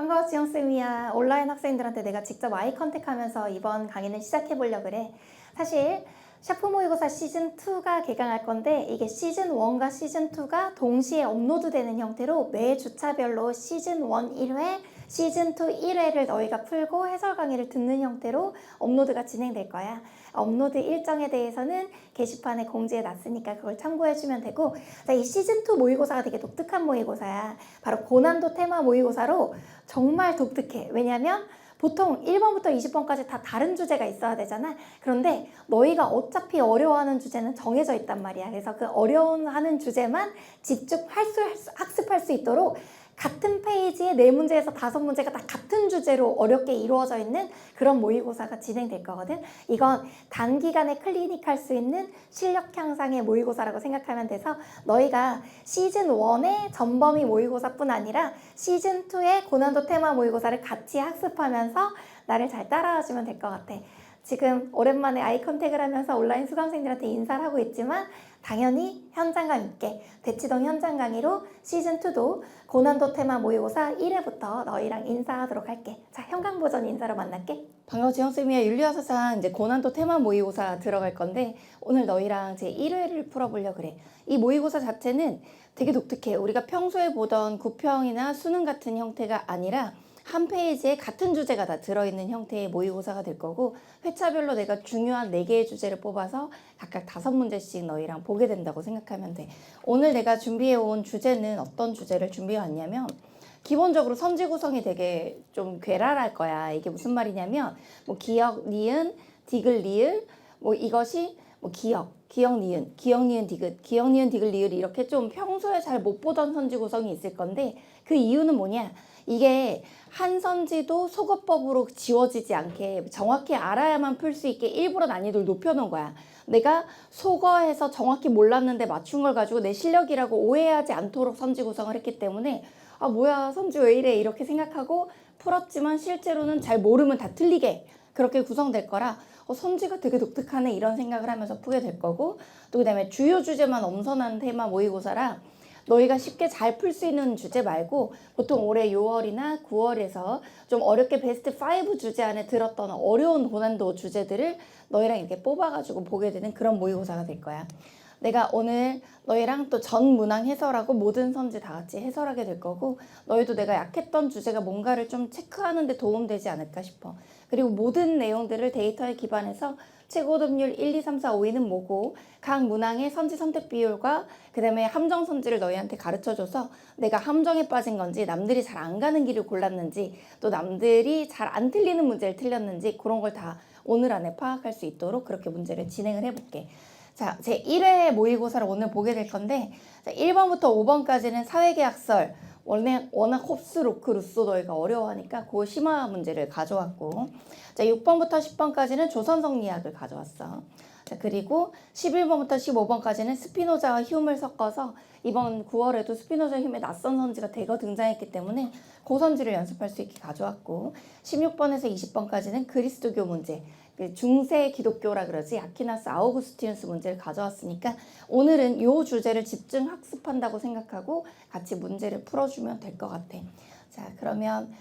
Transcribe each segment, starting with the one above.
반가워, 지영쌤이야. 온라인 학생들한테 내가 직접 아이 컨택하면서 이번 강의는 시작해보려고 그래. 사실 샤프 모의고사 시즌2가 개강할 건데 이게 시즌1과 시즌2가 동시에 업로드되는 형태로 매 주차별로 시즌1 1회, 시즌2 1회를 너희가 풀고 해설 강의를 듣는 형태로 업로드가 진행될 거야. 업로드 일정에 대해서는 게시판에 공지해 놨으니까 그걸 참고해주면 되고, 자, 이 시즌2 모의고사가 되게 독특한 모의고사야. 바로 고난도 테마 모의고사로 정말 독특해. 왜냐면 보통 1번부터 20번까지 다 다른 주제가 있어야 되잖아. 그런데 너희가 어차피 어려워하는 주제는 정해져 있단 말이야. 그래서 그 어려워하는 주제만 학습할 수 있도록 같은 페이지에 4문제에서 5문제가 다 같은 주제로 어렵게 이루어져 있는 그런 모의고사가 진행될 거거든. 이건 단기간에 클리닉할 수 있는 실력 향상의 모의고사라고 생각하면 돼서 너희가 시즌1의 전범위 모의고사뿐 아니라 시즌2의 고난도 테마 모의고사를 같이 학습하면서 나를 잘 따라와주면 될 것 같아. 지금 오랜만에 아이 컨택을 하면서 온라인 수강생들한테 인사를 하고 있지만 당연히 현장감 있게 대치동 현장 강의로 시즌2도 고난도 테마 모의고사 1회부터 너희랑 인사하도록 할게. 자, 현강 버전 인사로 만날게. 반가워, 지영쌤이야. 윤리화사상 이제 고난도 테마 모의고사 들어갈 건데 오늘 너희랑 제 1회를 풀어보려고 그래. 이 모의고사 자체는 되게 독특해. 우리가 평소에 보던 구평이나 수능 같은 형태가 아니라 한 페이지에 같은 주제가 다 들어있는 형태의 모의고사가 될 거고, 회차별로 내가 중요한 4개의 주제를 뽑아서 각각 5문제씩 너희랑 보게 된다고 생각하면 돼. 오늘 내가 준비해온 주제는 어떤 주제를 기본적으로 선지 구성이 되게 좀 괴랄할 거야. 이게 무슨 말이냐면 뭐 기역, 니은, 디귿, 리을, 뭐 이것이 뭐 기역, 니은, 디귿, 니은, 디귿, 리을, 이렇게 좀 평소에 잘 못 보던 선지 구성이 있을 건데, 그 이유는 뭐냐? 이게 한 선지도 속어법으로 지워지지 않게 정확히 알아야만 풀 수 있게 일부러 난이도를 높여놓은 거야. 내가 속어해서 정확히 몰랐는데 맞춘 걸 가지고 내 실력이라고 오해하지 않도록 선지 구성을 했기 때문에, 아 뭐야 선지 왜 이래 이렇게 생각하고 풀었지만 실제로는 잘 모르면 다 틀리게 그렇게 구성될 거라 선지가 되게 독특하네 이런 생각을 하면서 푸게 될 거고, 또 그다음에 주요 주제만 엄선한 테마 모의고사라 너희가 쉽게 잘 풀 수 있는 주제 말고 보통 올해 6월이나 9월에서 좀 어렵게 베스트 5 주제 안에 들었던 어려운 고난도 주제들을 너희랑 이렇게 뽑아가지고 보게 되는 그런 모의고사가 될 거야. 내가 오늘 너희랑 또 전 문항 해설하고 모든 선지 다 같이 해설하게 될 거고, 너희도 내가 약했던 주제가 뭔가를 좀 체크하는 데 도움되지 않을까 싶어. 그리고 모든 내용들을 데이터에 기반해서 최고등률 1, 2, 3, 4, 5위는 뭐고 각 문항의 선지 선택 비율과 그 다음에 함정 선지를 너희한테 가르쳐줘서 내가 함정에 빠진 건지 남들이 잘 안 가는 길을 골랐는지 또 남들이 잘 안 틀리는 문제를 틀렸는지 그런 걸 다 오늘 안에 파악할 수 있도록 그렇게 문제를 진행을 해볼게. 자, 제 1회 모의고사를 오늘 보게 될 건데, 자, 1번부터 5번까지는 사회계약설, 워낙 홉스, 로크, 루소 너희가 어려워하니까 그 심화 문제를 가져왔고, 자, 6번부터 10번까지는 조선성리학을 가져왔어. 자, 그리고 11번부터 15번까지는 스피노자와 휴움을 섞어서 이번 9월에도 스피노자 휴움의 낯선 선지가 대거 등장했기 때문에 그 선지를 연습할 수 있게 가져왔고, 16번에서 20번까지는 그리스도교 문제, 중세 기독교라 그러지 아퀴나스 아우구스티누스 문제를 가져왔으니까 오늘은 이 주제를 집중 학습한다고 생각하고 같이 문제를 풀어주면 될 것 같아. 자, 그러면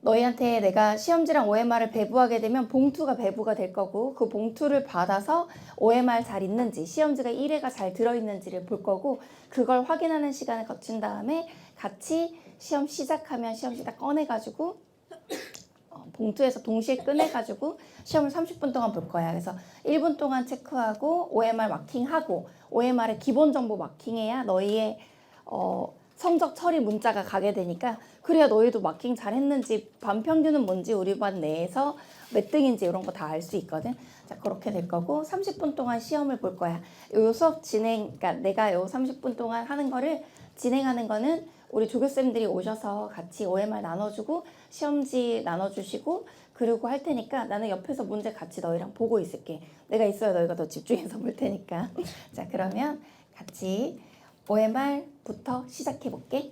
너희한테 내가 시험지랑 OMR을 배부하게 되면 봉투가 배부가 될 거고, 그 봉투를 받아서 OMR 잘 있는지 시험지가 1회가 잘 들어있는지를 볼 거고, 그걸 확인하는 시간을 거친 다음에 같이 시험 시작하면 시험지 다 꺼내가지고 봉투에서 동시에 꺼내가지고 시험을 30분 동안 볼 거야. 그래서 1분 동안 체크하고 OMR 마킹하고, OMR의 기본 정보 마킹해야 너희의 성적 처리 문자가 가게 되니까, 그래야 너희도 마킹 잘 했는지 반평균은 뭔지 우리 반 내에서 몇 등인지 이런 거 다 알 수 있거든. 자, 그렇게 될 거고 30분 동안 시험을 볼 거야. 요 수업 그러니까 내가 요 30분 동안 하는 거를 진행하는 거는 우리 조교쌤들이 오셔서 같이 OMR 나눠주고 시험지 나눠주시고 그러고 할 테니까 나는 옆에서 문제 같이 너희랑 보고 있을게. 내가 있어야 너희가 더 집중해서 볼 테니까. 자, 그러면 같이 OMR부터 시작해 볼게.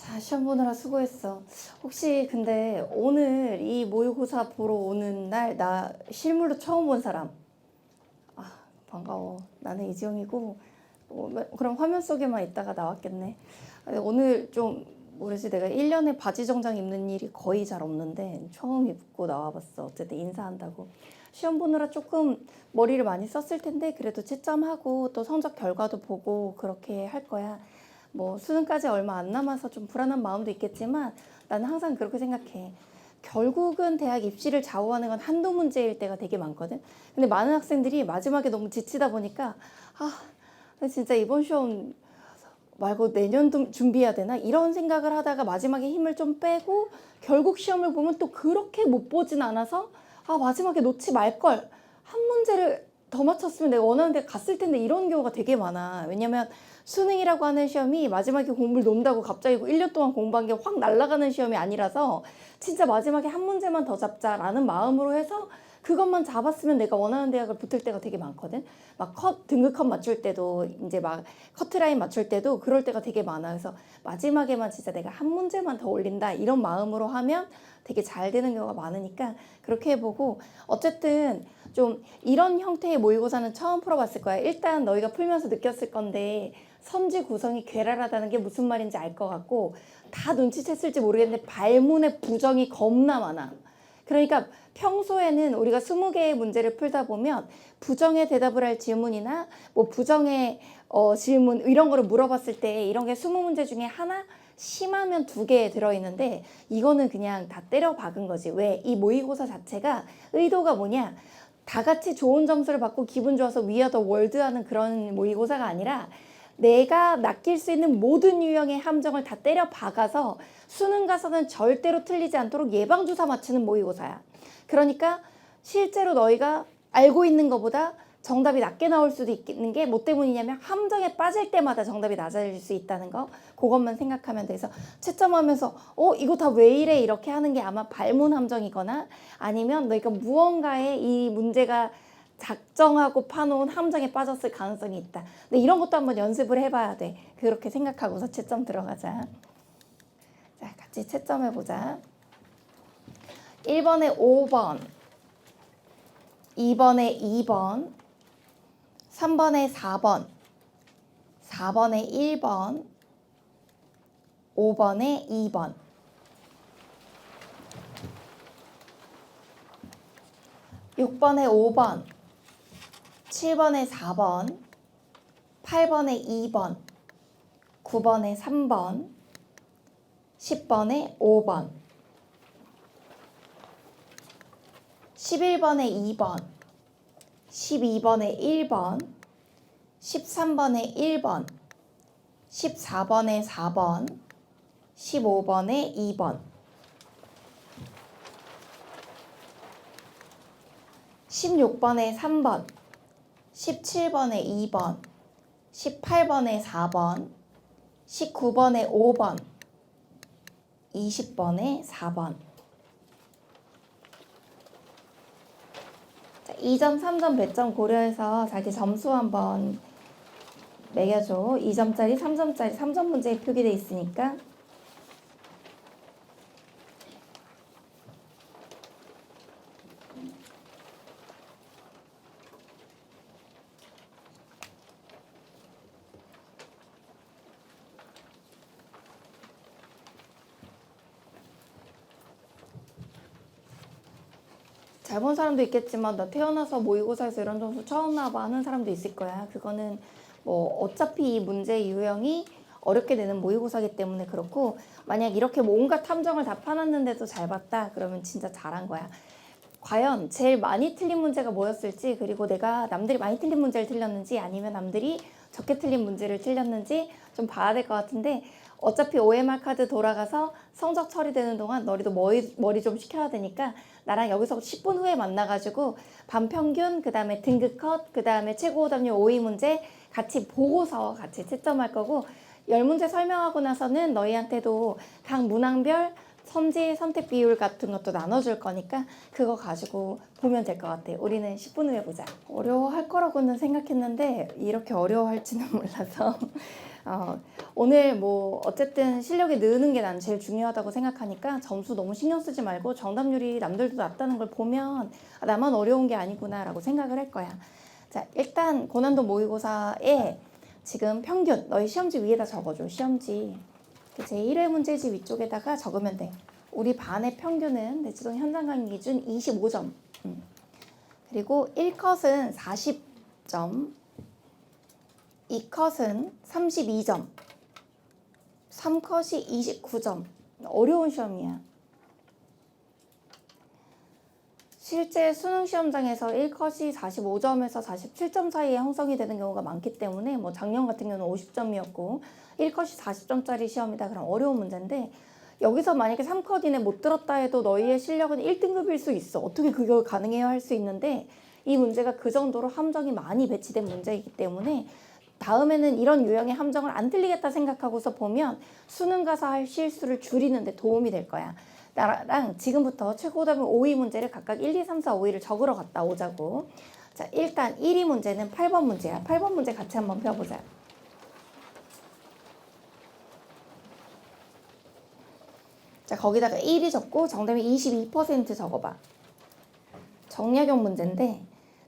자, 시험 보느라 수고했어. 혹시 근데 오늘 이 모의고사 보러 오는 날 나 실물로 처음 본 사람? 아, 반가워. 나는 이지영이고 그럼 화면 속에만 있다가 나왔겠네. 아니, 오늘 좀 모르지, 내가 1년에 바지 정장 입는 일이 거의 잘 없는데 처음 입고 나와봤어. 어쨌든 인사한다고. 시험 보느라 조금 머리를 많이 썼을 텐데 그래도 채점하고 또 성적 결과도 보고 그렇게 할 거야. 뭐 수능까지 얼마 안 남아서 좀 불안한 마음도 있겠지만 나는 항상 그렇게 생각해. 결국은 대학 입시를 좌우하는 건 한두 문제일 때가 되게 많거든. 근데 많은 학생들이 마지막에 너무 지치다 보니까 나 진짜 이번 시험 말고 내년도 준비해야 되나? 이런 생각을 하다가 마지막에 힘을 좀 빼고 결국 시험을 보면 또 그렇게 못 보진 않아서 마지막에 놓지 말걸. 한 문제를 더 맞췄으면 내가 원하는 데 갔을 텐데 이런 경우가 되게 많아. 왜냐면 수능이라고 하는 시험이 마지막에 공부를 논다고 갑자기 1년 동안 공부한 게 확 날아가는 시험이 아니라서 진짜 마지막에 한 문제만 더 잡자라는 마음으로 해서 그것만 잡았으면 내가 원하는 대학을 붙을 때가 되게 많거든. 막 등급컷 맞출 때도 이제 막 커트라인 맞출 때도 그럴 때가 되게 많아. 그래서 마지막에만 진짜 내가 한 문제만 더 올린다 이런 마음으로 하면 되게 잘 되는 경우가 많으니까 그렇게 해보고, 어쨌든 좀 이런 형태의 모의고사는 처음 풀어봤을 거야. 일단 너희가 풀면서 느꼈을 건데 선지 구성이 괴랄하다는 게 무슨 말인지 알 것 같고, 다 눈치챘을지 모르겠는데 발문의 부정이 겁나 많아. 그러니까 평소에는 우리가 20개의 문제를 풀다 보면 부정의 대답을 할 질문이나 뭐 부정의 질문 이런 거를 물어봤을 때 이런 게 20문제 중에 하나, 심하면 2개 들어있는데 이거는 그냥 다 때려 박은 거지. 왜? 이 모의고사 자체가 의도가 뭐냐? 다 같이 좋은 점수를 받고 기분 좋아서 위아 더 월드 하는 그런 모의고사가 아니라 내가 낚일 수 있는 모든 유형의 함정을 다 때려 박아서 수능 가서는 절대로 틀리지 않도록 예방주사 맞추는 모의고사야. 그러니까 실제로 너희가 알고 있는 것보다 정답이 낮게 나올 수도 있는 게 뭐 때문이냐면 함정에 빠질 때마다 정답이 낮아질 수 있다는 거, 그것만 생각하면 돼서 채점하면서 이거 다 왜 이래 이렇게 하는 게 아마 발문 함정이거나 아니면 너희가 무언가에 이 문제가 작정하고 파놓은 함정에 빠졌을 가능성이 있다. 근데 이런 것도 한번 연습을 해봐야 돼. 그렇게 생각하고서 채점 들어가자. 자, 같이 채점해보자. 1번에 5번, 2번에 2번, 3번에 4번, 4번에 1번, 5번에 2번. 6번에 5번, 7번에 4번, 8번에 2번, 9번에 3번, 10번에 5번, 11번에 2번, 12번에 1번, 13번에 1번, 14번에 4번, 15번에 2번, 16번에 3번, 17번에 2번, 18번에 4번, 19번에 5번, 20번에 4번. 자, 2점, 3점 배점 고려해서 자기 점수 한번 매겨줘. 2점짜리, 3점짜리, 3점 문제에 표기돼 있으니까. 잘 본 사람도 있겠지만 나 태어나서 모의고사에서 이런 점수 처음 나와봐 하는 사람도 있을 거야. 그거는 뭐 어차피 이 문제 유형이 어렵게 되는 모의고사이기 때문에 그렇고, 만약 이렇게 온갖 탐정을 다 파놨는데도 잘 봤다 그러면 진짜 잘한 거야. 과연 제일 많이 틀린 문제가 뭐였을지, 그리고 내가 남들이 많이 틀린 문제를 틀렸는지 아니면 남들이 적게 틀린 문제를 틀렸는지 좀 봐야 될 것 같은데, 어차피 OMR 카드 돌아가서 성적 처리되는 동안 너희도 머리 좀 식혀야 되니까 나랑 여기서 10분 후에 만나가지고 반평균, 그 다음에 등급컷, 그 다음에 최고 오답률 5위 문제 같이 보고서 같이 채점할 거고, 10문제 설명하고 나서는 너희한테도 각 문항별 선지 선택 비율 같은 것도 나눠줄 거니까 그거 가지고 보면 될 것 같아. 우리는 10분 후에 보자. 어려워할 거라고는 생각했는데 이렇게 어려워할지는 몰라서 오늘 뭐 어쨌든 실력이 느는 게 난 제일 중요하다고 생각하니까 점수 너무 신경 쓰지 말고 정답률이 남들도 낮다는 걸 보면 아, 나만 어려운 게 아니구나 라고 생각을 할 거야. 자, 일단 고난도 모의고사에 지금 평균 너희 시험지 위에다 적어줘. 시험지 제1회 문제지 위쪽에다가 적으면 돼. 우리 반의 평균은 내지동 현장 강의 기준 25점. 그리고 1컷은 40점, 2컷은 32점, 3컷이 29점. 어려운 시험이야. 실제 수능 시험장에서 1컷이 45점에서 47점 사이에 형성이 되는 경우가 많기 때문에 뭐 작년 같은 경우는 50점이었고 1컷이 40점짜리 시험이다. 그럼 어려운 문제인데 여기서 만약에 3컷 이내 못 들었다 해도 너희의 실력은 1등급일 수 있어. 어떻게 그게 가능해요? 할 수 있는데 이 문제가 그 정도로 함정이 많이 배치된 문제이기 때문에 다음에는 이런 유형의 함정을 안 틀리겠다 생각하고서 보면 수능 가서 할 실수를 줄이는 데 도움이 될 거야. 나랑 지금부터 최고답은 5위 문제를 각각 1, 2, 3, 4, 5위를 적으러 갔다 오자고. 자, 일단 1위 문제는 8번 문제야. 8번 문제 같이 한번 펴보자. 자, 거기다가 1위 적고 정답이 22% 적어봐. 정약용 문제인데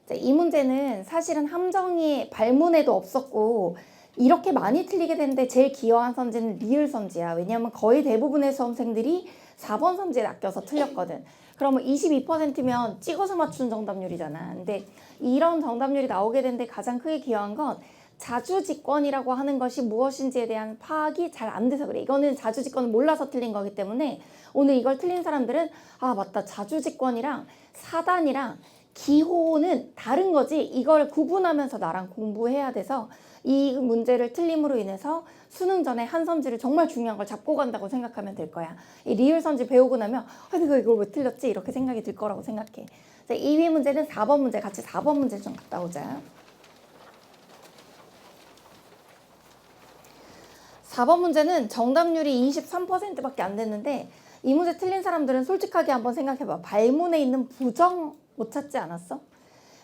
자, 이 문제는 사실은 함정이 발문에도 없었고 이렇게 많이 틀리게 되는데 제일 기여한 선지는 리을 선지야. 왜냐하면 거의 대부분의 수험생들이 4번 선지에 낚여서 틀렸거든. 그러면 22%면 찍어서 맞춘 정답률이잖아. 근데 이런 정답률이 나오게 되는데 가장 크게 기여한 건 자주직권이라고 하는 것이 무엇인지에 대한 파악이 잘 안 돼서 그래. 이거는 자주직권을 몰라서 틀린 거기 때문에 오늘 이걸 틀린 사람들은 아 맞다, 자주직권이랑 사단이랑 기호는 다른 거지. 이걸 구분하면서 나랑 공부해야 돼서 이 문제를 틀림으로 인해서 수능 전에 한 선지를 정말 중요한 걸 잡고 간다고 생각하면 될 거야. 이 리을 선지 배우고 나면 아 내가 이걸 왜 틀렸지? 이렇게 생각이 들 거라고 생각해. 자, 2위 문제는 4번 문제. 같이 4번 문제 좀 갔다 오자. 4번 문제는 정답률이 23%밖에 안 됐는데 이 문제 틀린 사람들은 솔직하게 한번 생각해봐. 발문에 있는 부정 못 찾지 않았어?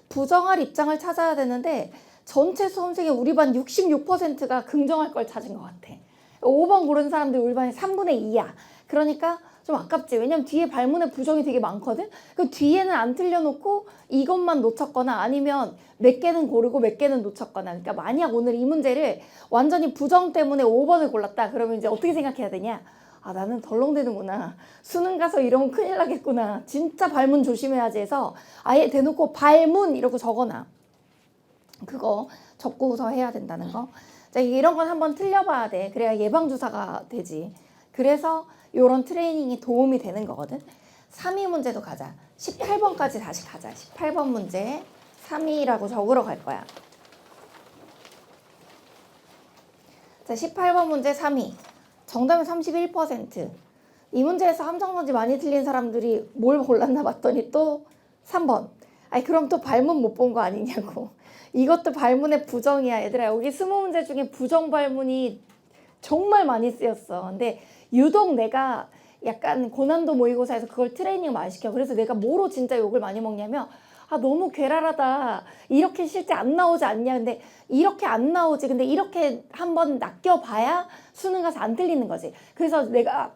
부정할 입장을 찾아야 되는데 전체 수험생의 우리 반 66%가 긍정할 걸 찾은 것 같아. 5번 고른 사람들 우리 반이 3분의 2야. 그러니까 좀 아깝지. 왜냐면 뒤에 발문에 부정이 되게 많거든. 그 뒤에는 안 틀려놓고 이것만 놓쳤거나 아니면 몇 개는 고르고 몇 개는 놓쳤거나. 그러니까 만약 오늘 이 문제를 완전히 부정 때문에 5번을 골랐다. 그러면 이제 어떻게 생각해야 되냐? 아 나는 덜렁대는구나. 수능 가서 이러면 큰일 나겠구나. 진짜 발문 조심해야지 해서 아예 대놓고 발문 이러고 적어놔. 그거 적고서 해야 된다는 거. 자, 이런 건 한번 틀려봐야 돼. 그래야 예방주사가 되지. 그래서 이런 트레이닝이 도움이 되는 거거든. 3위 문제도 가자. 18번까지 다시 가자. 18번 문제 3위라고 적으러 갈 거야. 자, 18번 문제 3위. 정답은 31%. 이 문제에서 함정선지 많이 틀린 사람들이 뭘 골랐나 봤더니 또 3번. 아니 그럼 또 발문 못 본 거 아니냐고. 이것도 발문의 부정이야. 얘들아 여기 20문제 중에 부정 발문이 정말 많이 쓰였어. 근데 유독 내가 약간 고난도 모의고사에서 그걸 트레이닝 많이 시켜. 그래서 내가 뭐로 진짜 욕을 많이 먹냐면 아 너무 괴랄하다. 이렇게 실제 안 나오지 않냐. 근데 이렇게 안 나오지. 근데 이렇게 한번 낚여봐야 수능 가서 안 틀리는 거지. 그래서 내가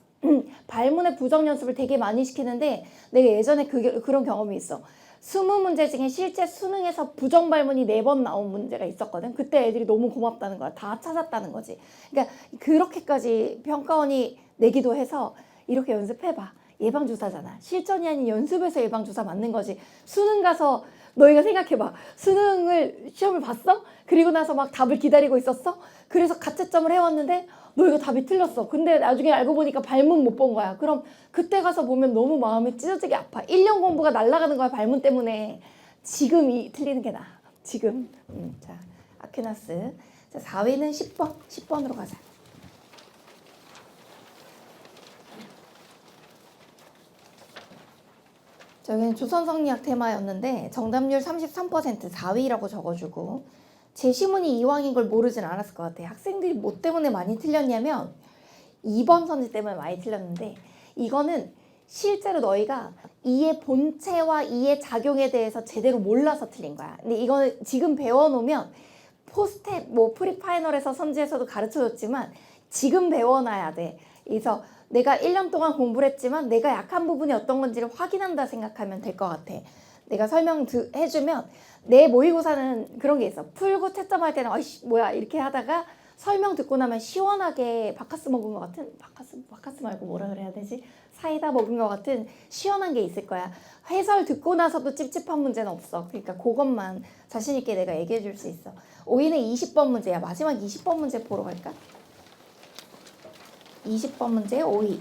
발문의 부정 연습을 되게 많이 시키는데 내가 예전에 그런 경험이 있어. 20문제 중에 실제 수능에서 부정 발문이 4번 나온 문제가 있었거든. 그때 애들이 너무 고맙다는 거야. 다 찾았다는 거지. 그러니까 그렇게까지 평가원이 내기도 해서 이렇게 연습해봐. 예방주사잖아. 실전이 아닌 연습에서 예방주사 맞는 거지. 수능 가서 너희가 생각해봐. 수능을 시험을 봤어? 그리고 나서 막 답을 기다리고 있었어? 그래서 가채점을 해왔는데 너희가 답이 틀렸어. 근데 나중에 알고 보니까 발문 못 본 거야. 그럼 그때 가서 보면 너무 마음이 찢어지게 아파. 1년 공부가 날아가는 거야. 발문 때문에. 지금 틀리는 게 나아. 지금. 자, 아퀴나스. 자, 4위는 10번. 10번으로 가자. 저기는 조선성리학 테마였는데 정답률 33% 4위라고 적어주고 제시문이 이왕인 걸 모르진 않았을 것 같아요. 학생들이 뭐 때문에 많이 틀렸냐면 2번 선지 때문에 많이 틀렸는데 이거는 실제로 너희가 이의 본체와 이의 작용에 대해서 제대로 몰라서 틀린 거야. 근데 이거는 지금 배워놓으면 포스텝, 뭐 프리파이널에서 선지에서도 가르쳐줬지만 지금 배워놔야 돼. 그래서 내가 1년 동안 공부를 했지만 내가 약한 부분이 어떤 건지를 확인한다 생각하면 될 것 같아. 내가 해주면 내 모의고사는 그런 게 있어. 풀고 채점할 때는 아이씨 뭐야 이렇게 하다가 설명 듣고 나면 시원하게 바카스 먹은 것 같은 바카스 말고 뭐라 그래야 되지? 사이다 먹은 것 같은 시원한 게 있을 거야. 해설 듣고 나서도 찝찝한 문제는 없어. 그러니까 그것만 자신 있게 내가 얘기해 줄 수 있어. 오이는 20번 문제야. 마지막 20번 문제 보러 갈까? 20번 문제 오이.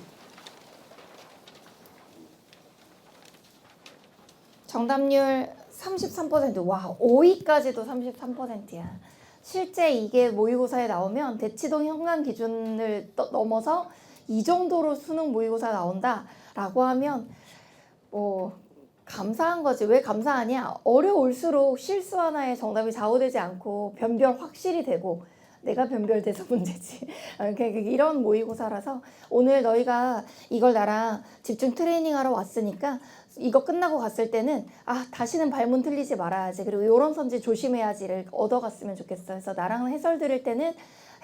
정답률 33%. 와, 5위까지도 33%야. 실제 이게 모의고사에 나오면 대치동 현강 기준을 넘어서 이 정도로 수능 모의고사 나온다라고 하면 뭐 감사한 거지. 왜 감사하냐? 어려울수록 실수 하나에 정답이 좌우되지 않고 변별 확실히 되고 내가 변별돼서 문제지. 이런 모의고사라서 오늘 너희가 이걸 나랑 집중 트레이닝하러 왔으니까 이거 끝나고 갔을 때는 다시는 발문 틀리지 말아야지. 그리고 요런 선지 조심해야지를 얻어갔으면 좋겠어. 그래서 나랑 해설 들을 때는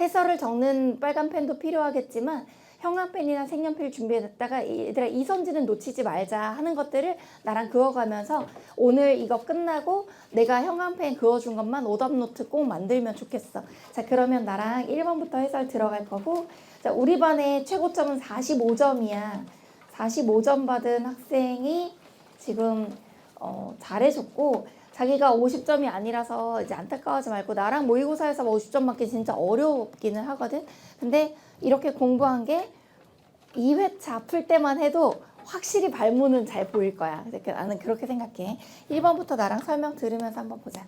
해설을 적는 빨간 펜도 필요하겠지만 형광펜이나 색연필 준비해놨다가 얘들아 이 선지는 놓치지 말자 하는 것들을 나랑 그어가면서 오늘 이거 끝나고 내가 형광펜 그어준 것만 오답노트 꼭 만들면 좋겠어. 자, 그러면 나랑 1번부터 해설 들어갈 거고, 자, 우리 반의 최고점은 45점이야. 45점 받은 학생이 지금 잘해줬고, 자기가 50점이 아니라서 이제 안타까워하지 말고 나랑 모의고사에서 50점 맞기 진짜 어렵기는 하거든. 근데 이렇게 공부한 게 2회차 풀 때만 해도 확실히 발문은 잘 보일 거야. 나는 그렇게 생각해. 1번부터 나랑 설명 들으면서 한번 보자.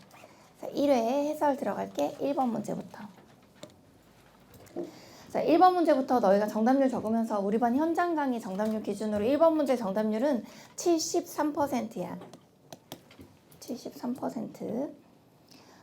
자, 1회 해설 들어갈게. 1번 문제부터. 자, 1번 문제부터 너희가 정답률 적으면서 우리 반 현장 강의 정답률 기준으로 1번 문제 정답률은 73%야. 73%.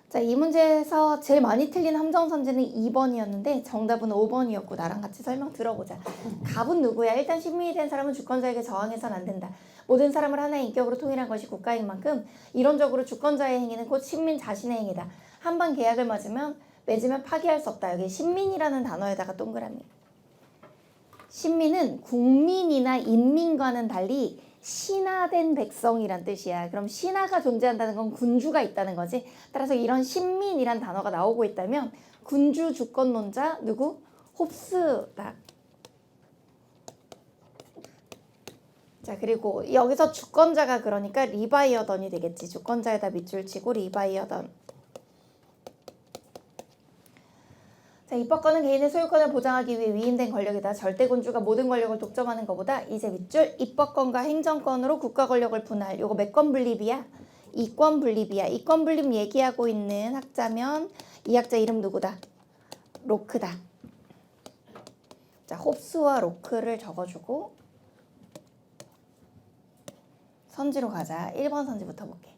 자, 이 문제에서 제일 많이 틀린 함정선지는 2번이었는데 정답은 5번이었고 나랑 같이 설명 들어보자. 갑은 누구야? 일단 신민이 된 사람은 주권자에게 저항해서는 안 된다. 모든 사람을 하나의 인격으로 통일한 것이 국가인 만큼 이론적으로 주권자의 행위는 곧 신민 자신의 행위다. 한번 계약을 맺으면 파기할 수 없다. 여기 신민이라는 단어에다가 동그라미. 신민은 국민이나 인민과는 달리 신하된 백성이란 뜻이야. 그럼 신하가 존재한다는 건 군주가 있다는 거지. 따라서 이런 신민이란 단어가 나오고 있다면 군주 주권론자 누구? 홉스다. 자, 그리고 여기서 주권자가 그러니까 리바이어던이 되겠지. 주권자에다 밑줄 치고 리바이어던. 자, 입법권은 개인의 소유권을 보장하기 위해 위임된 권력이다. 절대 군주가 모든 권력을 독점하는 것보다 이제 밑줄 입법권과 행정권으로 국가 권력을 분할. 요거 몇 권 분립이야? 2권 분립이야. 2권 분립 얘기하고 있는 학자면 이 학자 이름 누구다? 로크다. 자, 홉스와 로크를 적어주고 선지로 가자. 1번 선지부터 볼게.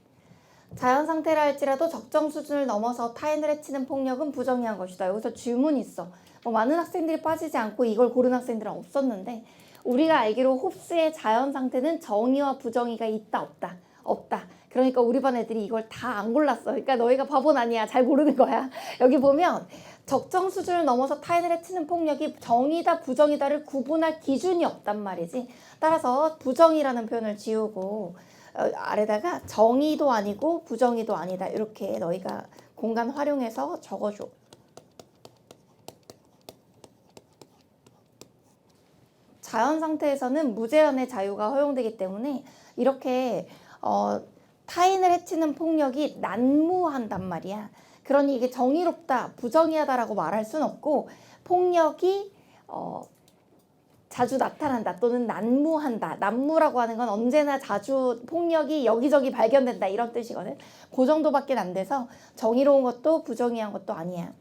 자연 상태라 할지라도 적정 수준을 넘어서 타인을 해치는 폭력은 부정의한 것이다. 여기서 질문이 있어. 많은 학생들이 빠지지 않고 이걸 고른 학생들은 없었는데 우리가 알기로 홉스의 자연 상태는 정의와 부정의가 있다 없다? 없다. 그러니까 우리 반 애들이 이걸 다 안 골랐어. 그러니까 너희가 바보는 아니야. 잘 모르는 거야. 여기 보면 적정 수준을 넘어서 타인을 해치는 폭력이 정의다 부정이다를 구분할 기준이 없단 말이지. 따라서 부정이라는 표현을 지우고 아래다가 정의도 아니고 부정의도 아니다. 이렇게 너희가 공간 활용해서 적어줘. 자연 상태에서는 무제한의 자유가 허용되기 때문에 이렇게 타인을 해치는 폭력이 난무한단 말이야. 그러니 이게 정의롭다, 부정의하다라고 말할 순 없고 폭력이 자주 나타난다 또는 난무한다. 난무라고 하는 건 언제나 자주 폭력이 여기저기 발견된다 이런 뜻이거든. 그 정도밖에 안 돼서 정의로운 것도 부정의한 것도 아니야.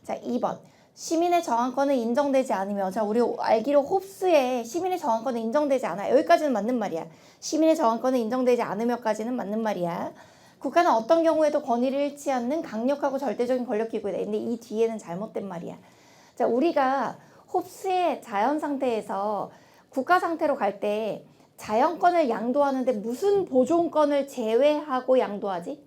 자, 2번. 시민의 저항권은 인정되지 않으며, 자, 우리 알기로 홉스의 시민의 저항권은 인정되지 않아. 여기까지는 맞는 말이야. 시민의 저항권은 인정되지 않으며까지는 맞는 말이야. 국가는 어떤 경우에도 권위를 잃지 않는 강력하고 절대적인 권력기구이다. 근데 이 뒤에는 잘못된 말이야. 자, 우리가 홉스의 자연 상태에서 국가 상태로 갈 때 자연권을 양도하는데 무슨 보존권을 제외하고 양도하지?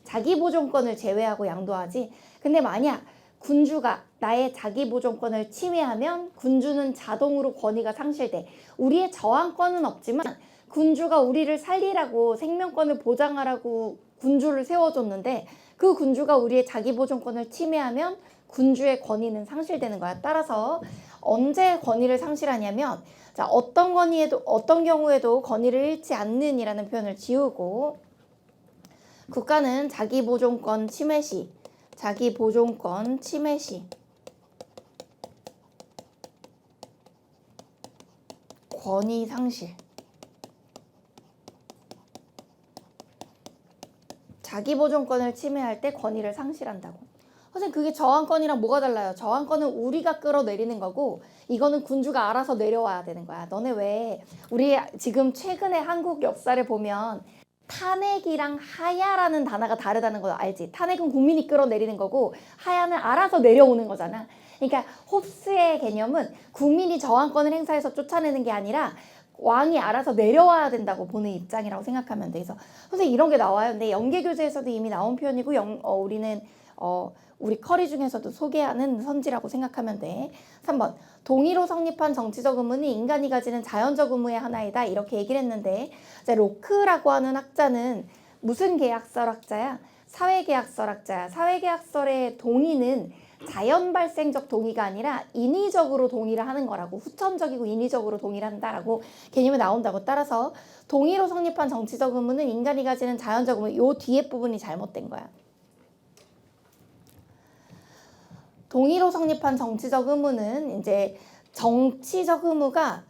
자기 보존권을 제외하고 양도하지. 근데 만약 군주가 나의 자기 보존권을 침해하면 군주는 자동으로 권위가 상실돼. 우리의 저항권은 없지만 군주가 우리를 살리라고 생명권을 보장하라고 군주를 세워줬는데 그 군주가 우리의 자기 보존권을 침해하면 군주의 권위는 상실되는 거야. 따라서 언제 권위를 상실하냐면 자, 어떤 경우에도 권위를 잃지 않는 이라는 표현을 지우고 국가는 자기 보존권 침해 시 권위 상실. 자기 보존권을 침해할 때 권위를 상실한다고. 선생님 그게 저항권이랑 뭐가 달라요? 저항권은 우리가 끌어내리는 거고 이거는 군주가 알아서 내려와야 되는 거야. 너네 왜 우리 지금 최근에 한국 역사를 보면 탄핵이랑 하야라는 단어가 다르다는 거 알지? 탄핵은 국민이 끌어내리는 거고 하야는 알아서 내려오는 거잖아. 그러니까 홉스의 개념은 국민이 저항권을 행사해서 쫓아내는 게 아니라 왕이 알아서 내려와야 된다고 보는 입장이라고 생각하면 돼. 그래서 선생님 이런 게 나와요. 근데 연계교재에서도 이미 나온 표현이고 우리는 우리 커리 중에서도 소개하는 선지라고 생각하면 돼. 3번 동의로 성립한 정치적 의무는 인간이 가지는 자연적 의무의 하나이다. 이렇게 얘기를 했는데 이제 로크라고 하는 학자는 무슨 계약설 학자야? 사회계약설 학자야. 사회계약설의 동의는 자연 발생적 동의가 아니라 인위적으로 동의를 하는 거라고. 후천적이고 인위적으로 동의를 한다라고 개념이 나온다고. 따라서 동의로 성립한 정치적 의무는 인간이 가지는 자연적 의무. 요 뒤에 부분이 잘못된 거야. 동의로 성립한 정치적 의무는 이제 정치적 의무가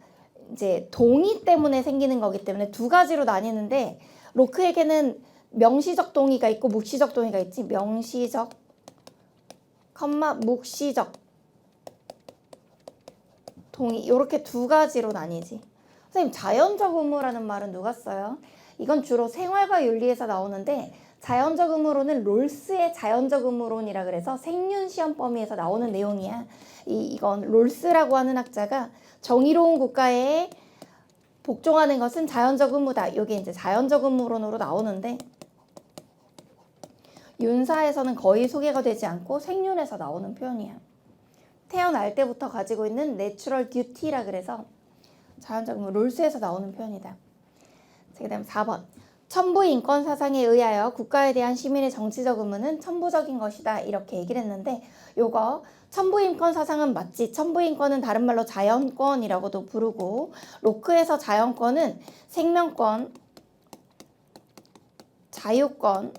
이제 동의 때문에 생기는 거기 때문에 두 가지로 나뉘는데 로크에게는 명시적 동의가 있고 묵시적 동의가 있지. 명시적, 묵시적 동의 이렇게 두 가지로 나뉘지. 선생님 자연적 의무라는 말은 누가 써요? 이건 주로 생활과 윤리에서 나오는데 자연적 의무론은 롤스의 자연적 의무론이라 그래서 생륜 시험 범위에서 나오는 내용이야. 이건 롤스라고 하는 학자가 정의로운 국가에 복종하는 것은 자연적 의무다. 이게 이제 자연적 의무론으로 나오는데 윤사에서는 거의 소개가 되지 않고 생륜에서 나오는 표현이야. 태어날 때부터 가지고 있는 내추럴 듀티라 그래서 자연적 의무 롤스에서 나오는 표현이다. 그 다음 4번 천부 인권 사상에 의하여 국가에 대한 시민의 정치적 의무는 천부적인 것이다. 이렇게 얘기를 했는데 요거 천부 인권 사상은 맞지. 천부 인권은 다른 말로 자연권이라고도 부르고 로크에서 자연권은 생명권, 자유권,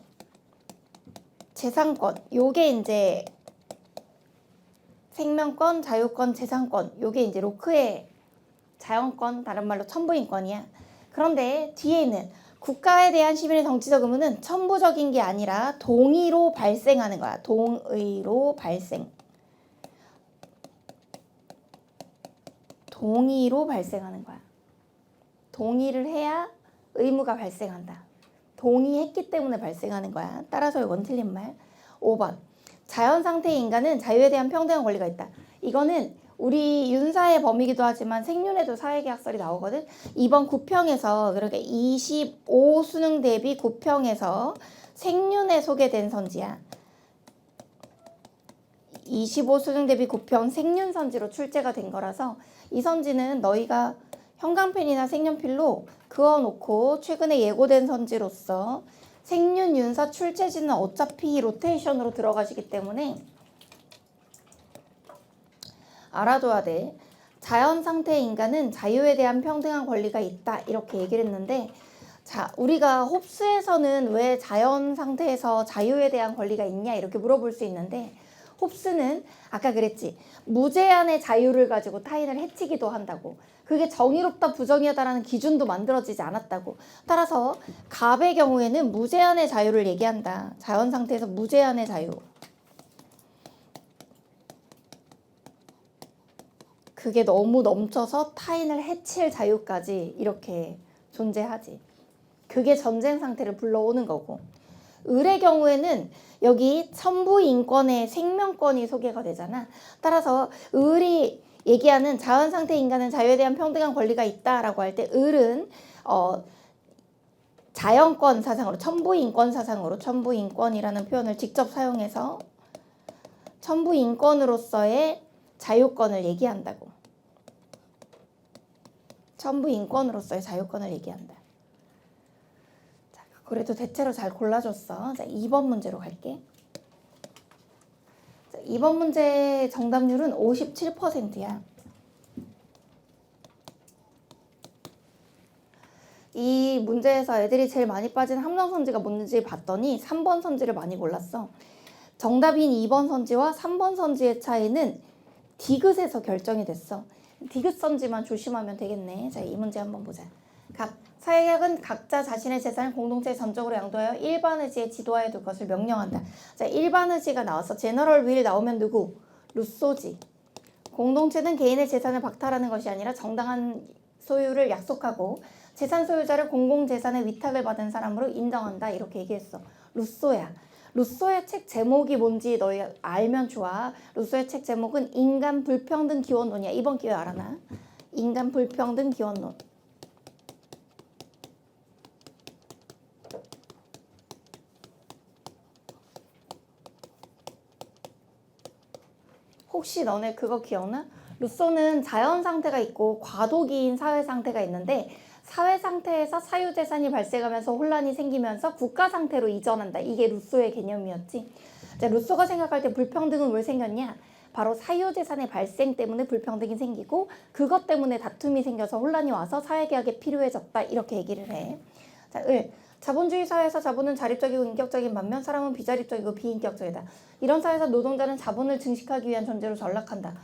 재산권 요게 이제 생명권, 자유권, 재산권 요게 이제 로크의 자연권 다른 말로 천부인권이야. 그런데 뒤에 있는 국가에 대한 시민의 정치적 의무는 천부적인 게 아니라 동의로 발생하는 거야. 동의로 발생. 동의로 발생하는 거야. 동의를 해야 의무가 발생한다. 동의했기 때문에 발생하는 거야. 따라서 이건 틀린 말. 5번 자연 상태의 인간은 자유에 대한 평등한 권리가 있다. 이거는 우리 윤사의 범위기도 하지만 생륜에도 사회계약설이 나오거든. 이번 구평에서 그렇게 25 수능 대비 구평에서 생륜에 소개된 선지야. 25 수능 대비 구평 생륜 선지로 출제가 된 거라서 이 선지는 너희가 형광펜이나 색연필로 그어놓고 최근에 예고된 선지로서 생륜 윤사 출제지는 어차피 로테이션으로 들어가시기 때문에 알아둬야 돼. 자연 상태의 인간은 자유에 대한 평등한 권리가 있다. 이렇게 얘기를 했는데 자, 우리가 홉스에서는 왜 자연 상태에서 자유에 대한 권리가 있냐 이렇게 물어볼 수 있는데 홉스는 아까 그랬지. 무제한의 자유를 가지고 타인을 해치기도 한다고. 그게 정의롭다 부정의하다라는 기준도 만들어지지 않았다고. 따라서 갑의 경우에는 무제한의 자유를 얘기한다. 자연 상태에서 무제한의 자유. 그게 너무 넘쳐서 타인을 해칠 자유까지 이렇게 존재하지. 그게 전쟁 상태를 불러오는 거고. 을의 경우에는 여기 천부인권의 생명권이 소개가 되잖아. 따라서 을이 얘기하는 자연 상태 인간은 자유에 대한 평등한 권리가 있다라고 할 때 을은 자연권 사상으로 천부인권 사상으로 천부인권이라는 표현을 직접 사용해서 천부 인권으로서의 자유권을 얘기한다고. 천부 인권으로서의 자유권을 얘기한다. 자, 그래도 대체로 잘 골라줬어. 자, 2번 문제로 갈게. 자, 2번 문제 정답률은 57%야. 이 문제에서 애들이 제일 많이 빠진 함정 선지가 뭔지 봤더니 3번 선지를 많이 골랐어. 정답인 2번 선지와 3번 선지의 차이는 디귿에서 결정이 됐어. 디귿 선지만 조심하면 되겠네. 자, 이 문제 한번 보자. 사회학은 각자 자신의 재산을 공동체에 전적으로 양도하여 일반 의지에 지도하여 둘 것을 명령한다. 자, 일반 의지가 나와서 제너럴 윌 나오면 누구? 루소지. 공동체는 개인의 재산을 박탈하는 것이 아니라 정당한 소유를 약속하고 재산 소유자를 공공재산의 위탁을 받은 사람으로 인정한다. 이렇게 얘기했어. 루소야. 루소의 책 제목이 뭔지 너희 알면 좋아. 루소의 책 제목은 인간 불평등 기원론이야. 이번 기회에 알아놔. 인간 불평등 기원론. 혹시 너네 그거 기억나? 루소는 자연 상태가 있고 과도기인 사회 상태가 있는데 사회 상태에서 사유재산이 발생하면서 혼란이 생기면서 국가 상태로 이전한다. 이게 루소의 개념이었지. 자, 루소가 생각할 때 불평등은 왜 생겼냐? 바로 사유재산의 발생 때문에 불평등이 생기고 그것 때문에 다툼이 생겨서 혼란이 와서 사회개혁이 필요해졌다. 이렇게 얘기를 해. 자, 자본주의 사회에서 자본은 자립적이고 인격적인 반면 사람은 비자립적이고 비인격적이다. 이런 사회에서 노동자는 자본을 증식하기 위한 존재로 전락한다.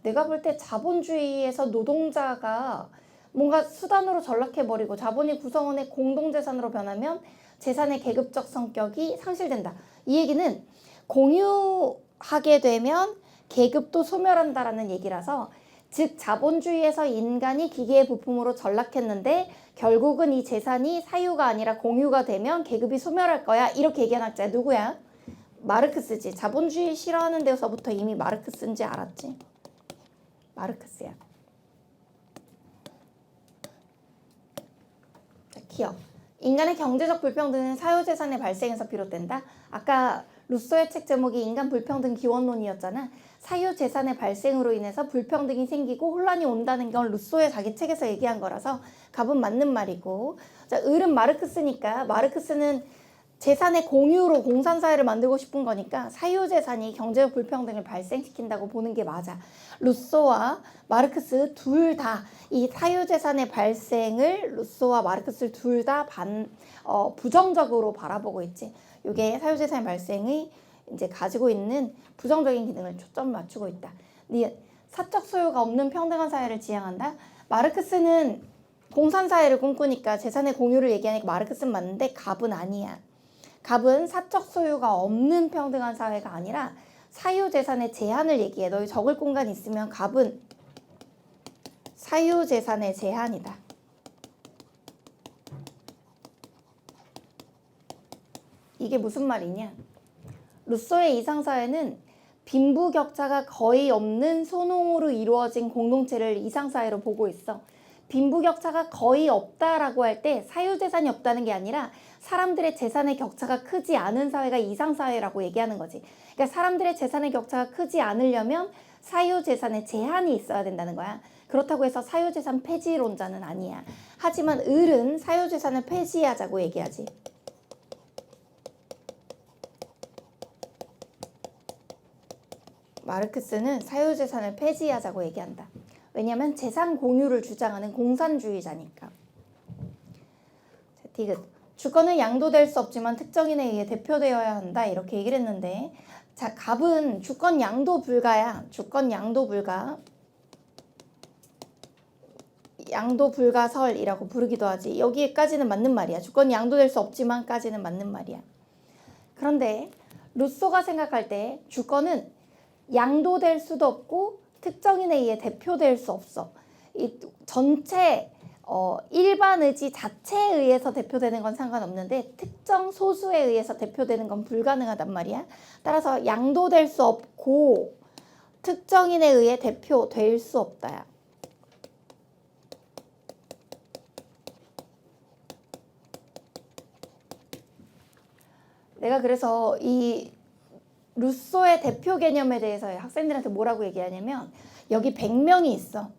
내가 볼 때 자본주의에서 노동자가 뭔가 수단으로 전락해버리고 자본이 구성원의 공동재산으로 변하면 재산의 계급적 성격이 상실된다. 이 얘기는 공유하게 되면 계급도 소멸한다라는 얘기라서 즉 자본주의에서 인간이 기계의 부품으로 전락했는데 결국은 이 재산이 사유가 아니라 공유가 되면 계급이 소멸할 거야. 이렇게 얘기한 학자야. 누구야? 마르크스지. 자본주의 싫어하는 데서부터 이미 마르크스인지 알았지. 마르크스야. 기억. 인간의 경제적 불평등은 사유재산의 발생에서 비롯된다. 아까 루소의 책 제목이 인간 불평등 기원론이었잖아. 사유재산의 발생으로 인해서 불평등이 생기고 혼란이 온다는 건 루소의 자기 책에서 얘기한 거라서 답은 맞는 말이고. 자, 을은 마르크스니까 마르크스는 재산의 공유로 공산사회를 만들고 싶은 거니까 사유재산이 경제적 불평등을 발생시킨다고 보는 게 맞아. 루소와 마르크스 둘 다 이 사유재산의 발생을 루소와 마르크스 둘 다 부정적으로 바라보고 있지. 이게 사유재산의 발생이 이제 가지고 있는 부정적인 기능을 초점 맞추고 있다. 사적 소유가 없는 평등한 사회를 지향한다. 마르크스는 공산사회를 꿈꾸니까 재산의 공유를 얘기하니까 마르크스는 맞는데 갑은 아니야. 갑은 사적 소유가 없는 평등한 사회가 아니라 사유재산의 제한을 얘기해. 너희 적을 공간 있으면 갑은 사유재산의 제한이다. 이게 무슨 말이냐? 루소의 이상사회는 빈부격차가 거의 없는 소농으로 이루어진 공동체를 이상사회로 보고 있어. 빈부격차가 거의 없다라고 할 때 사유재산이 없다는 게 아니라 사람들의 재산의 격차가 크지 않은 사회가 이상사회라고 얘기하는 거지. 그러니까 사람들의 재산의 격차가 크지 않으려면 사유재산의 제한이 있어야 된다는 거야. 그렇다고 해서 사유재산 폐지론자는 아니야. 하지만 을은 사유재산을 폐지하자고 얘기하지. 마르크스는 사유재산을 폐지하자고 얘기한다. 왜냐하면 재산 공유를 주장하는 공산주의자니까. 디귿. 주권은 양도될 수 없지만 특정인에 의해 대표되어야 한다. 이렇게 얘기를 했는데 자, 갑은 주권 양도 불가야. 주권 양도 불가. 양도 불가설이라고 부르기도 하지. 여기까지는 맞는 말이야. 주권 양도될 수 없지만까지는 맞는 말이야. 그런데 루소가 생각할 때 주권은 양도될 수도 없고 특정인에 의해 대표될 수 없어. 이 전체 일반 의지 자체에 의해서 대표되는 건 상관없는데 특정 소수에 의해서 대표되는 건 불가능하단 말이야. 따라서 양도될 수 없고 특정인에 의해 대표될 수 없다야. 내가 그래서 이 루소의 대표 개념에 대해서 학생들한테 뭐라고 얘기하냐면 여기 100명이 있어.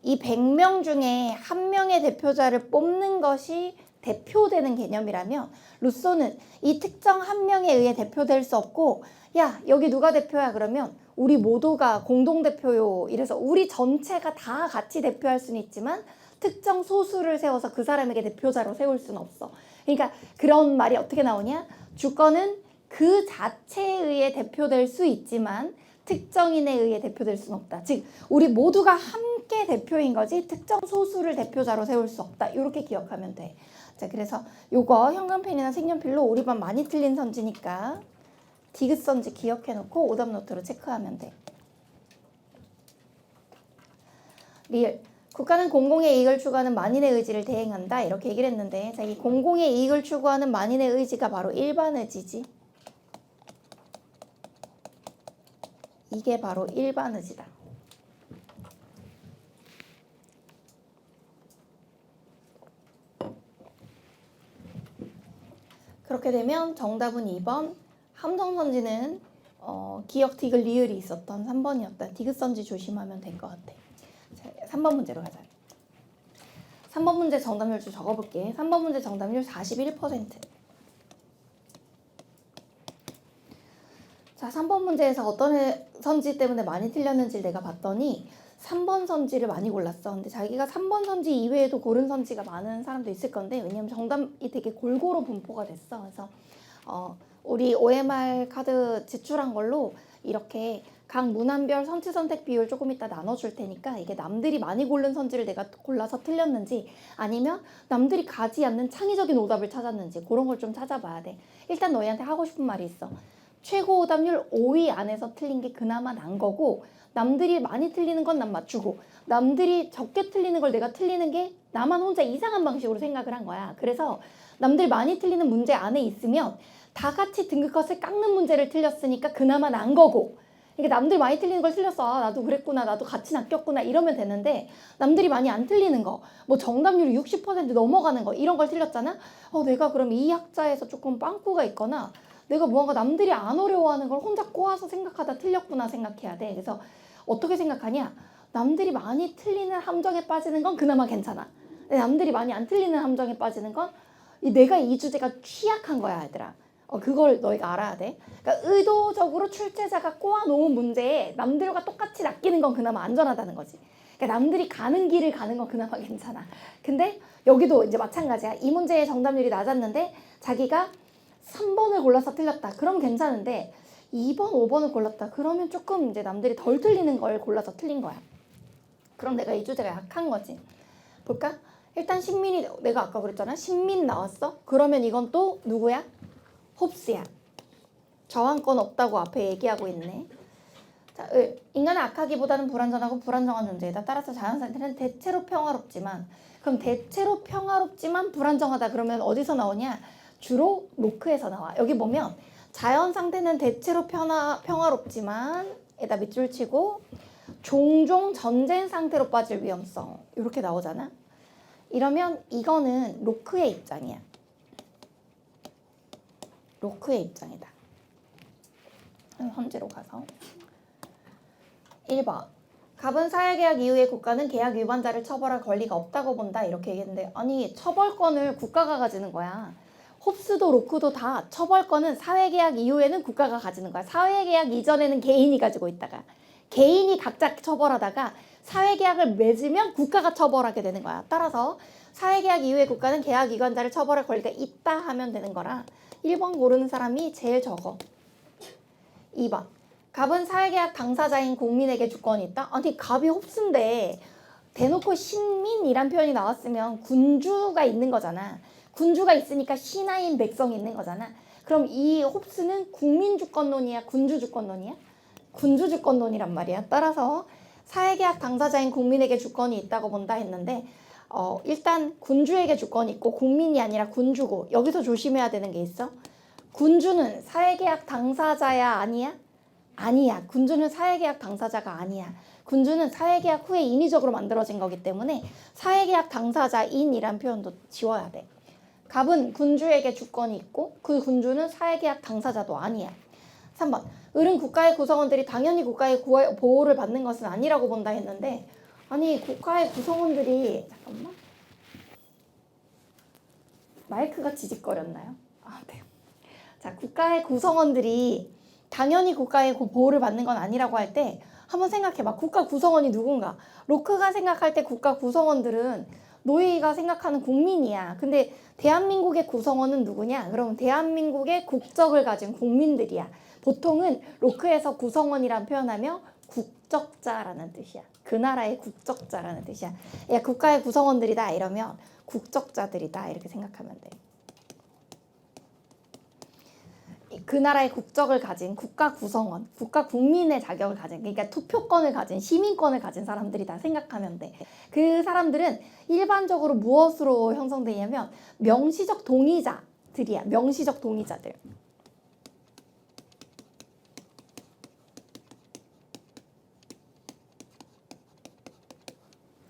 이 100명 중에 한 명의 대표자를 뽑는 것이 대표되는 개념이라면 루소는 이 특정 한 명에 의해 대표될 수 없고 야 여기 누가 대표야 그러면 우리 모두가 공동대표요 이래서 우리 전체가 다 같이 대표할 수는 있지만 특정 소수를 세워서 그 사람에게 대표자로 세울 수는 없어. 그러니까 그런 말이 어떻게 나오냐? 주권은 그 자체에 의해 대표될 수 있지만 특정인에 의해 대표될 수는 없다. 즉 우리 모두가 함께 대표인 거지 특정 소수를 대표자로 세울 수 없다. 이렇게 기억하면 돼. 자 그래서 요거 형광펜이나 색연필로 우리 반 많이 틀린 선지니까 디귿 선지 기억해놓고 오답 노트로 체크하면 돼. 리을 국가는 공공의 이익을 추구하는 만인의 의지를 대행한다 이렇게 얘기를 했는데 자, 이 공공의 이익을 추구하는 만인의 의지가 바로 일반 의지지. 이게 바로 일반 의지다. 그렇게 되면 정답은 2번 함성선지는 기역 디귿 리을이 있었던 3번이었다. 디귿선지 조심하면 될 것 같아. 자, 3번 문제로 가자. 3번 문제 정답률 좀 적어볼게. 3번 문제 정답률 41%. 자, 3번 문제에서 어떤 선지 때문에 많이 틀렸는지를 내가 봤더니 3번 선지를 많이 골랐어. 근데 자기가 3번 선지 이외에도 고른 선지가 많은 사람도 있을 건데 왜냐면 정답이 되게 골고루 분포가 됐어. 그래서 우리 OMR 카드 제출한 걸로 이렇게 각 문항별 선지 선택 비율 조금 이따 나눠줄 테니까 이게 남들이 많이 고른 선지를 내가 골라서 틀렸는지 아니면 남들이 가지 않는 창의적인 오답을 찾았는지 그런 걸 좀 찾아봐야 돼. 일단 너희한테 하고 싶은 말이 있어. 최고 오답률 5위 안에서 틀린 게 그나마 난 거고 남들이 많이 틀리는 건 난 맞추고 남들이 적게 틀리는 걸 내가 틀리는 게 나만 혼자 이상한 방식으로 생각을 한 거야. 그래서 남들이 많이 틀리는 문제 안에 있으면 다 같이 등급컷을 깎는 문제를 틀렸으니까 그나마 난 거고 그러니까 남들이 많이 틀리는 걸 틀렸어. 아, 나도 그랬구나. 나도 같이 낚였구나. 이러면 되는데 남들이 많이 안 틀리는 거 뭐 정답률이 60% 넘어가는 거 이런 걸 틀렸잖아. 내가 그럼 이 학자에서 조금 빵꾸가 있거나 내가 무언가 남들이 안 어려워하는 걸 혼자 꼬아서 생각하다 틀렸구나 생각해야 돼. 그래서 어떻게 생각하냐? 남들이 많이 틀리는 함정에 빠지는 건 그나마 괜찮아. 근데 남들이 많이 안 틀리는 함정에 빠지는 건 내가 이 주제가 취약한 거야, 얘들아. 그걸 너희가 알아야 돼. 그러니까 의도적으로 출제자가 꼬아놓은 문제에 남들과 똑같이 낚이는 건 그나마 안전하다는 거지. 그러니까 남들이 가는 길을 가는 건 그나마 괜찮아. 근데 여기도 이제 마찬가지야. 이 문제의 정답률이 낮았는데 자기가 3번을 골라서 틀렸다. 그럼 괜찮은데 2번, 5번을 골랐다. 그러면 조금 이제 남들이 덜 틀리는 걸 골라서 틀린 거야. 그럼 내가 이 주제가 약한 거지. 볼까? 일단 신민이 내가 아까 그랬잖아. 신민 나왔어. 그러면 이건 또 누구야? 홉스야. 저항권 없다고 앞에 얘기하고 있네. 자, 인간은 악하기보다는 불완전하고 불안정한 존재이다. 따라서 자연 상태는 대체로 평화롭지만 그럼 대체로 평화롭지만 불안정하다. 그러면 어디서 나오냐? 주로 로크에서 나와. 여기 보면 자연 상태는 대체로 평화롭지만 에다 밑줄 치고 종종 전쟁 상태로 빠질 위험성 이렇게 나오잖아. 이러면 이거는 로크의 입장이야. 로크의 입장이다. 현재로 가서 1번 갑은 사회계약 이후에 국가는 계약 위반자를 처벌할 권리가 없다고 본다 이렇게 얘기했는데 아니 처벌권을 국가가 가지는 거야. 홉스도 로크도 다 처벌권은 사회계약 이후에는 국가가 가지는 거야. 사회계약 이전에는 개인이 가지고 있다가 개인이 각자 처벌하다가 사회계약을 맺으면 국가가 처벌하게 되는 거야. 따라서 사회계약 이후에 국가는 계약 위반자를 처벌할 권리가 있다 하면 되는 거라 1번 고르는 사람이 제일 적어. 2번 갑은 사회계약 당사자인 국민에게 주권이 있다? 아니 갑이 홉스인데 대놓고 신민이란 표현이 나왔으면 군주가 있는 거잖아. 군주가 있으니까 신하인 백성이 있는 거잖아. 그럼 이 홉스는 국민주권론이야? 군주주권론이야? 군주주권론이란 말이야. 따라서 사회계약 당사자인 국민에게 주권이 있다고 본다 했는데 일단 군주에게 주권이 있고 국민이 아니라 군주고 여기서 조심해야 되는 게 있어. 군주는 사회계약 당사자야 아니야? 아니야. 군주는 사회계약 당사자가 아니야. 군주는 사회계약 후에 인위적으로 만들어진 거기 때문에 사회계약 당사자인이란 표현도 지워야 돼. 갑은 군주에게 주권이 있고 그 군주는 사회계약 당사자도 아니야. 3번. 을은 국가의 구성원들이 당연히 국가의 보호를 받는 것은 아니라고 본다 했는데 아니 국가의 구성원들이 잠깐만 마이크가 지직거렸나요? 아, 네. 자, 국가의 구성원들이 당연히 국가의 보호를 받는 건 아니라고 할 때 한번 생각해봐. 국가 구성원이 누군가? 로크가 생각할 때 국가 구성원들은 노예가 생각하는 국민이야. 근데 대한민국의 구성원은 누구냐? 그럼 대한민국의 국적을 가진 국민들이야. 보통은 로크에서 구성원이란 표현하며 국적자라는 뜻이야. 그 나라의 국적자라는 뜻이야. 야, 국가의 구성원들이다 이러면 국적자들이다 이렇게 생각하면 돼. 그 나라의 국적을 가진 국가 구성원, 국가 국민의 자격을 가진, 그러니까 투표권을 가진, 시민권을 가진 사람들이다 생각하면 돼. 그 사람들은 일반적으로 무엇으로 형성되냐면 명시적 동의자들이야. 명시적 동의자들.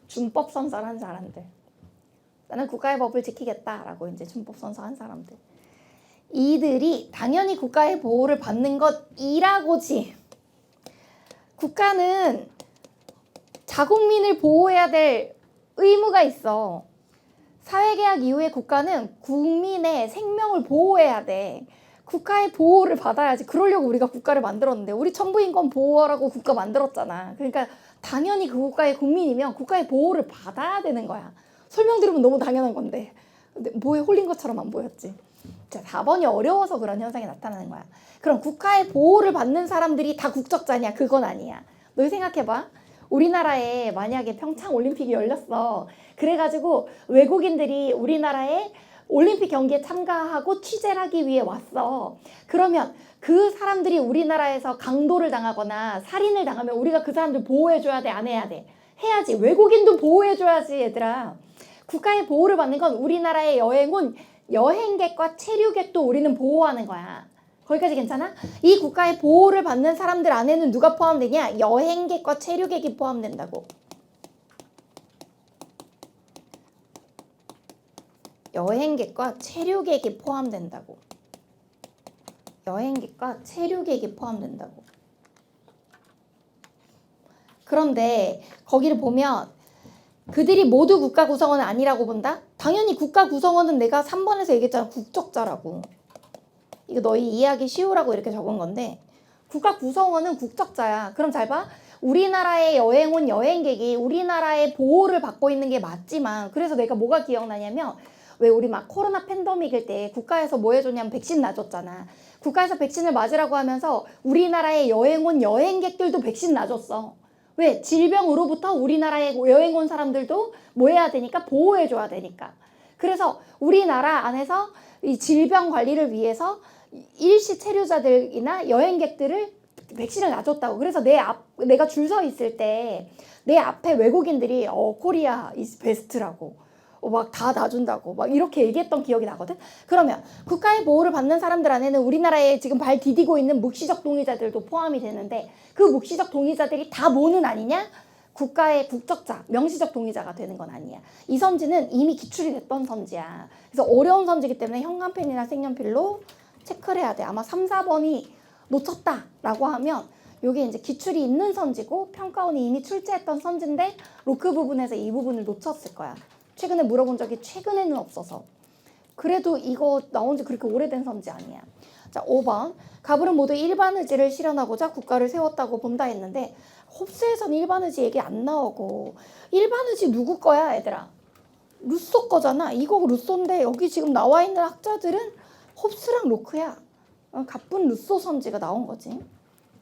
준법 선서한 사람들. 나는 국가의 법을 지키겠다라고 이제 준법 선서한 사람들. 이들이 당연히 국가의 보호를 받는 것이라고지. 국가는 자국민을 보호해야 될 의무가 있어. 사회계약 이후에 국가는 국민의 생명을 보호해야 돼. 국가의 보호를 받아야지. 그러려고 우리가 국가를 만들었는데 우리 천부인권 보호하라고 국가 만들었잖아. 그러니까 당연히 그 국가의 국민이면 국가의 보호를 받아야 되는 거야. 설명 들으면 너무 당연한 건데 근데 뭐에 홀린 것처럼 안 보였지. 자, 4번이 어려워서 그런 현상이 나타나는 거야. 그럼 국가의 보호를 받는 사람들이 다 국적자냐? 그건 아니야. 너 생각해봐. 우리나라에 만약에 평창 올림픽이 열렸어. 그래가지고 외국인들이 우리나라에 올림픽 경기에 참가하고 취재를 하기 위해 왔어. 그러면 그 사람들이 우리나라에서 강도를 당하거나 살인을 당하면 우리가 그 사람들 보호해줘야 돼? 안 해야 돼? 해야지. 외국인도 보호해줘야지 얘들아. 국가의 보호를 받는 건 우리나라의 여행객과 체류객도 우리는 보호하는 거야. 거기까지 괜찮아? 이 국가의 보호를 받는 사람들 안에는 누가 포함되냐? 여행객과 체류객이 포함된다고. 여행객과 체류객이 포함된다고. 여행객과 체류객이 포함된다고. 그런데 거기를 보면 그들이 모두 국가 구성원은 아니라고 본다? 당연히 국가 구성원은 내가 3번에서 얘기했잖아. 국적자라고. 이거 너희 이해하기 쉬우라고 이렇게 적은 건데 국가 구성원은 국적자야. 그럼 잘 봐. 우리나라에 여행 온 여행객이 우리나라의 보호를 받고 있는 게 맞지만 그래서 내가 뭐가 기억나냐면 왜 우리 막 코로나 팬데믹일 때 국가에서 뭐 해줬냐면 백신 놔줬잖아. 국가에서 백신을 맞으라고 하면서 우리나라에 여행 온 여행객들도 백신 놔줬어. 왜? 질병으로부터 우리나라에 여행 온 사람들도 뭐 해야 되니까? 보호해줘야 되니까. 그래서 우리나라 안에서 이 질병 관리를 위해서 일시 체류자들이나 여행객들을 백신을 놔줬다고. 그래서 내가 줄 서 있을 때 내 앞에 외국인들이 코리아 is best라고 막 다 놔준다고 막 이렇게 얘기했던 기억이 나거든. 그러면 국가의 보호를 받는 사람들 안에는 우리나라에 지금 발 디디고 있는 묵시적 동의자들도 포함이 되는데 그 묵시적 동의자들이 다 뭐는 아니냐? 국가의 국적자, 명시적 동의자가 되는 건 아니야. 이 선지는 이미 기출이 됐던 선지야. 그래서 어려운 선지이기 때문에 형광펜이나 색연필로 체크를 해야 돼. 아마 3, 4번이 놓쳤다라고 하면 이게 이제 기출이 있는 선지고 평가원이 이미 출제했던 선지인데 로크 부분에서 이 부분을 놓쳤을 거야. 최근에 물어본 적이 최근에는 없어서. 그래도 이거 나온 지 그렇게 오래된 선지 아니야. 자, 5번. 가불은 모두 일반 의지를 실현하고자 국가를 세웠다고 본다 했는데 홉스에서는 일반 의지 얘기 안 나오고 일반 의지 누구 거야 얘들아? 루소 거잖아. 이거 루소인데 여기 지금 나와 있는 학자들은 홉스랑 로크야. 가쁜 루소 선지가 나온 거지.